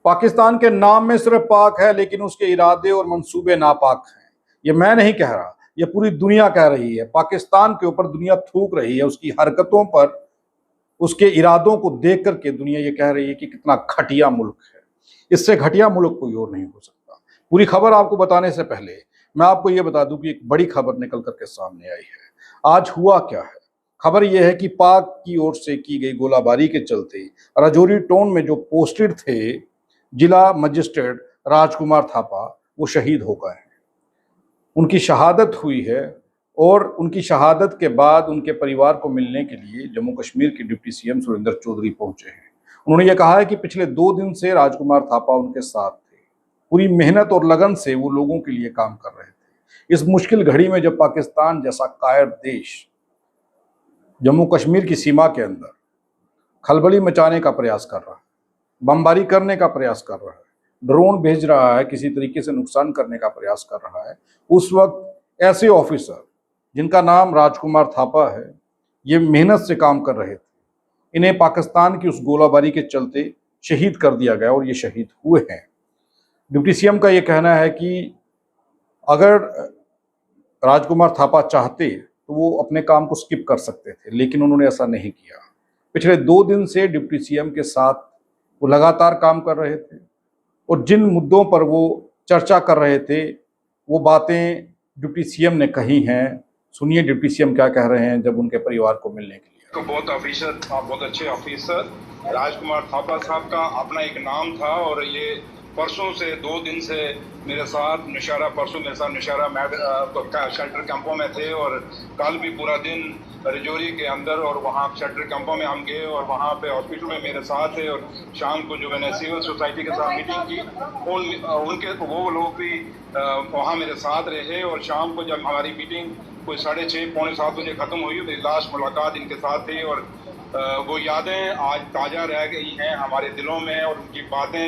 पाकिस्तान के नाम में सिर्फ पाक है, लेकिन उसके इरादे और मंसूबे नापाक हैं। ये मैं नहीं कह रहा, ये पूरी दुनिया कह रही है। पाकिस्तान के ऊपर दुनिया थूक रही है, उसकी हरकतों पर, उसके इरादों को देख करके दुनिया ये कह रही है कि कितना घटिया मुल्क है। इससे घटिया मुल्क कोई और नहीं हो सकता। पूरी खबर आपको बताने से पहले मैं आपको ये बता दूं कि एक बड़ी खबर निकल करके सामने आई है। आज हुआ क्या है? खबर यह है कि पाक की ओर से की गई गोलाबारी के चलते राजौरी टाउन में जो पोस्टेड थे जिला मजिस्ट्रेट राजकुमार थापा, वो शहीद हो गए हैं। उनकी शहादत हुई है और उनकी शहादत के बाद उनके परिवार को मिलने के लिए जम्मू कश्मीर के डिप्टी सीएम सुरेंद्र चौधरी पहुंचे हैं। उन्होंने ये कहा है कि पिछले 2 दिन से राजकुमार थापा उनके साथ थे। पूरी मेहनत और लगन से वो लोगों के लिए काम कर रहे थे। इस मुश्किल घड़ी में जब पाकिस्तान जैसा कायर देश जम्मू कश्मीर की सीमा के अंदर खलबली मचाने का प्रयास कर रहा है, बमबारी करने का प्रयास कर रहा है, ड्रोन भेज रहा है, किसी तरीके से नुकसान करने का प्रयास कर रहा है, उस वक्त ऐसे ऑफिसर जिनका नाम राजकुमार थापा है, ये मेहनत से काम कर रहे थे। इन्हें पाकिस्तान की उस गोलाबारी के चलते शहीद कर दिया गया और ये शहीद हुए हैं। डिप्टी सीएम का ये कहना है कि अगर राजकुमार थापा चाहते तो वो अपने काम को स्किप कर सकते थे, लेकिन उन्होंने ऐसा नहीं किया। पिछले 2 दिन से डिप्टी सीएम के साथ वो लगातार काम कर रहे थे और जिन मुद्दों पर वो चर्चा कर रहे थे वो बातें डिप्टी सीएम ने कही हैं। सुनिए डिप्टी सीएम क्या कह रहे हैं जब उनके परिवार को मिलने के लिए। तो बहुत अच्छे ऑफिसर राजकुमार थापा साहब का अपना एक नाम था और ये परसों से 2 दिन से मेरे साथ नौशहरा, परसों मेरे साथ नौशहरा शेल्टर कैंपों में थे और कल भी पूरा दिन राजौरी के अंदर और वहाँ शेल्टर कैंपों में हम गए और वहाँ पे हॉस्पिटल में मेरे साथ थे। और शाम को जो मैंने सिविल सोसाइटी के साथ मीटिंग की उनके वो लोग भी वहाँ मेरे साथ रहे और शाम को जब हमारी मीटिंग कोई 6:30 पौने 7 बजे ख़त्म हुई तो लास्ट मुलाकात इनके साथ थी और वो यादें आज ताज़ा रह गई हैं हमारे दिलों में और उनकी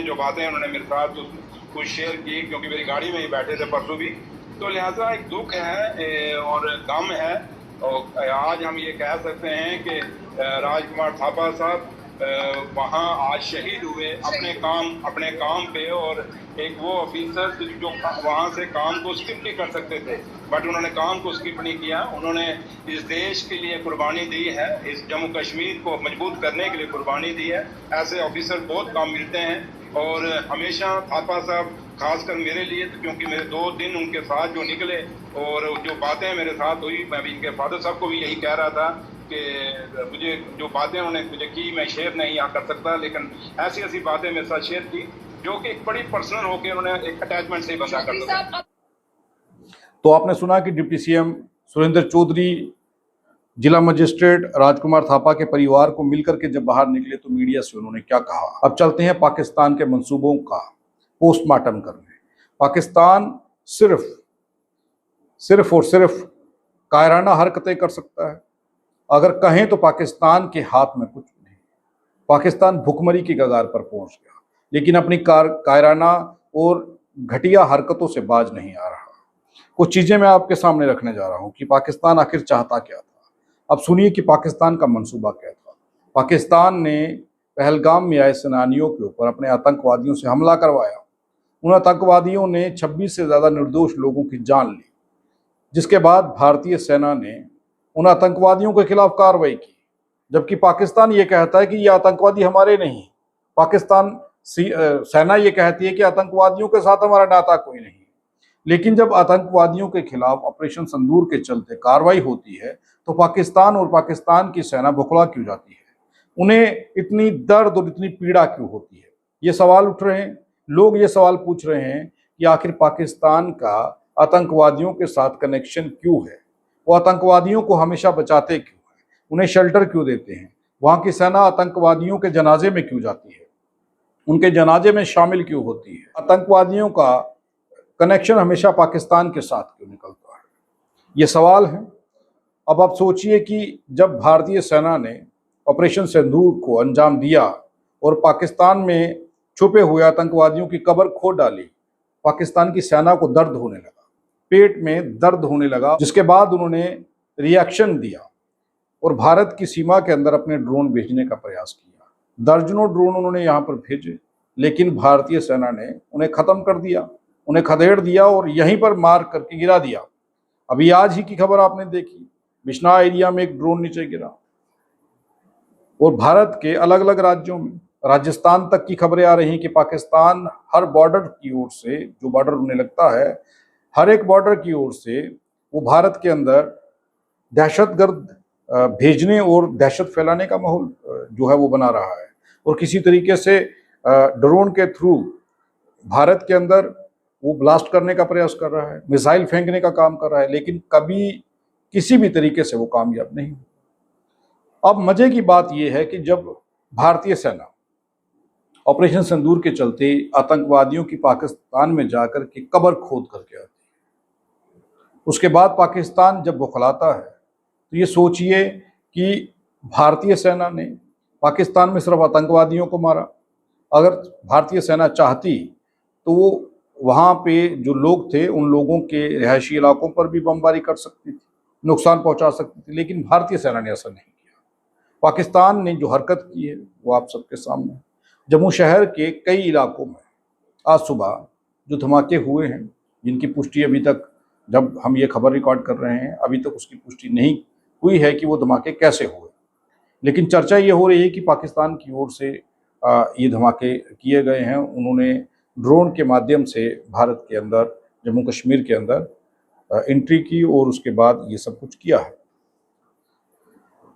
जो बातें उन्होंने मेरे साथ कुछ शेयर की, क्योंकि मेरी गाड़ी में ही बैठे थे परसों भी। तो लिहाजा एक दुख है और गम है और आज हम ये कह सकते हैं कि राजकुमार थापा साहब वहाँ आज शहीद हुए अपने काम पे। और एक वो ऑफिसर जो वहाँ से काम को स्किप नहीं कर सकते थे, बट उन्होंने काम को स्किप नहीं किया। उन्होंने इस देश के लिए कुर्बानी दी है, इस जम्मू कश्मीर को मजबूत करने के लिए कुर्बानी दी है। ऐसे ऑफिसर बहुत कम मिलते हैं और हमेशा थापा साहब खासकर मेरे लिए, क्योंकि मेरे 2 दिन उनके साथ जो निकले और जो बातें मेरे साथ हुई, मैं भी इनके फादर साहब को भी यही कह रहा था कि मुझे जो बातें उन्होंने मुझे की मैं शेयर नहीं यहाँ कर सकता, लेकिन ऐसी बातें मेरे साथ शेयर की जो कि एक बड़ी पर्सनल होकर उन्होंने एक अटैचमेंट से ही बंदा कर सकता। तो आपने सुना कि डिप्टी सीएम सुरेंद्र चौधरी जिला मजिस्ट्रेट राजकुमार थापा के परिवार को मिलकर के जब बाहर निकले तो मीडिया से उन्होंने क्या कहा। अब चलते हैं पाकिस्तान के मंसूबों का पोस्टमार्टम करने। पाकिस्तान सिर्फ और सिर्फ कायराना हरकतें कर सकता है। अगर कहें तो पाकिस्तान के हाथ में कुछ नहीं। पाकिस्तान भुखमरी की कगार पर पहुंच गया, लेकिन अपनी कायराना और घटिया हरकतों से बाज नहीं आ रहा। कुछ चीजें मैं आपके सामने रखने जा रहा हूं कि पाकिस्तान आखिर चाहता क्या था। अब सुनिए कि पाकिस्तान का मंसूबा क्या था। पाकिस्तान ने पहलगाम में आए सेनानियों के ऊपर अपने आतंकवादियों से हमला करवाया। उन आतंकवादियों ने 26 से ज्यादा निर्दोष लोगों की जान ली, जिसके बाद भारतीय सेना ने उन आतंकवादियों के खिलाफ कार्रवाई की। जबकि पाकिस्तान ये कहता है कि ये आतंकवादी हमारे नहीं। पाकिस्तान सेना ये कहती है कि आतंकवादियों के साथ हमारा नाता कोई नहीं। लेकिन जब आतंकवादियों के खिलाफ ऑपरेशन संदूर के चलते कार्रवाई होती है तो पाकिस्तान और पाकिस्तान की सेना बौखला क्यों जाती है? उन्हें इतनी दर्द और इतनी पीड़ा क्यों होती है? ये सवाल उठ रहे हैं। लोग ये सवाल पूछ रहे हैं कि आखिर पाकिस्तान का आतंकवादियों के साथ कनेक्शन क्यों है? वो आतंकवादियों को हमेशा बचाते क्यों है? उन्हें शेल्टर क्यों देते हैं? वहाँ की सेना आतंकवादियों के जनाजे में क्यों जाती है? उनके जनाजे में शामिल क्यों होती है? आतंकवादियों का कनेक्शन हमेशा पाकिस्तान के साथ क्यों निकलता है? ये सवाल है। अब आप सोचिए कि जब भारतीय सेना ने ऑपरेशन सिंदूर को अंजाम दिया और पाकिस्तान में छुपे हुए आतंकवादियों की कब्र खोद डाली, पाकिस्तान की सेना को दर्द होने लगा, पेट में दर्द होने लगा, जिसके बाद उन्होंने रिएक्शन दिया और भारत की सीमा के अंदर अपने ड्रोन भेजने का प्रयास किया। दर्जनों ड्रोन उन्होंने यहाँ पर भेजे लेकिन भारतीय सेना ने उन्हें ख़त्म कर दिया, उन्हें खदेड़ दिया और यहीं पर मार करके गिरा दिया। अभी आज ही की खबर आपने देखी, बिश्नाह एरिया में एक ड्रोन नीचे गिरा। और भारत के अलग अलग राज्यों में, राजस्थान तक की खबरें आ रही हैं कि पाकिस्तान हर बॉर्डर की ओर से, जो बॉर्डर उन्हें लगता है, हर एक बॉर्डर की ओर से वो भारत के अंदर दहशतगर्द भेजने और दहशत फैलाने का माहौल जो है वो बना रहा है। और किसी तरीके से ड्रोन के थ्रू भारत के अंदर वो ब्लास्ट करने का प्रयास कर रहा है, मिसाइल फेंकने का काम कर रहा है, लेकिन कभी किसी भी तरीके से वो कामयाब नहीं हुआ। अब मजे की बात यह है कि जब भारतीय सेना ऑपरेशन सिंदूर के चलते आतंकवादियों की पाकिस्तान में जाकर के कब्र खोद करके आती है, उसके बाद पाकिस्तान जब बौखलाता है, तो ये सोचिए कि भारतीय सेना ने पाकिस्तान में सिर्फ आतंकवादियों को मारा। अगर भारतीय सेना चाहती तो वो वहाँ पे जो लोग थे उन लोगों के रिहायशी इलाकों पर भी बमबारी कर सकती थी, नुकसान पहुंचा सकती थी, लेकिन भारतीय सेना ने ऐसा नहीं किया। पाकिस्तान ने जो हरकत की है वो आप सबके सामने है। जम्मू शहर के कई इलाकों में आज सुबह जो धमाके हुए हैं, जिनकी पुष्टि अभी तक, जब हम ये खबर रिकॉर्ड कर रहे हैं, अभी तक उसकी पुष्टि नहीं हुई है कि वो धमाके कैसे हुए, लेकिन चर्चा ये हो रही है कि पाकिस्तान की ओर से ये धमाके किए गए हैं। उन्होंने ड्रोन के माध्यम से भारत के अंदर, जम्मू कश्मीर के अंदर एंट्री की और उसके बाद ये सब कुछ किया है।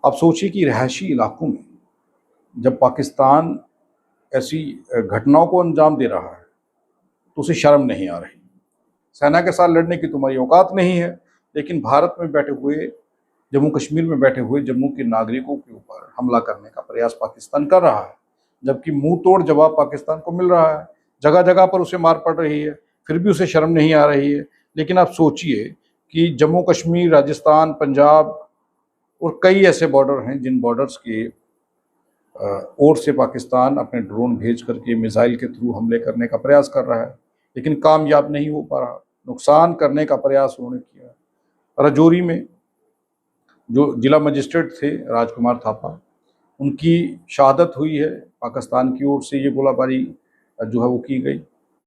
अब सोचिए कि रिहायशी इलाकों में जब पाकिस्तान ऐसी घटनाओं को अंजाम दे रहा है तो उसे शर्म नहीं आ रही। सेना के साथ लड़ने की तुम्हारी औकात नहीं है, लेकिन भारत में बैठे हुए, जम्मू कश्मीर में बैठे हुए जम्मू के नागरिकों के ऊपर हमला करने का प्रयास पाकिस्तान कर रहा है, जबकि मुंह तोड़ जवाब पाकिस्तान को मिल रहा है। जगह जगह पर उसे मार पड़ रही है, फिर भी उसे शर्म नहीं आ रही है। लेकिन आप सोचिए कि जम्मू कश्मीर, राजस्थान, पंजाब और कई ऐसे बॉर्डर हैं जिन बॉर्डर्स के ओर से पाकिस्तान अपने ड्रोन भेज करके मिसाइल के थ्रू हमले करने का प्रयास कर रहा है, लेकिन कामयाब नहीं हो पा रहा। नुकसान करने का प्रयास उन्होंने किया। राजौरी में जो जिला मजिस्ट्रेट थे राजकुमार थापा, उनकी शहादत हुई है। पाकिस्तान की ओर से ये गोलाबारी जो है वो की गई।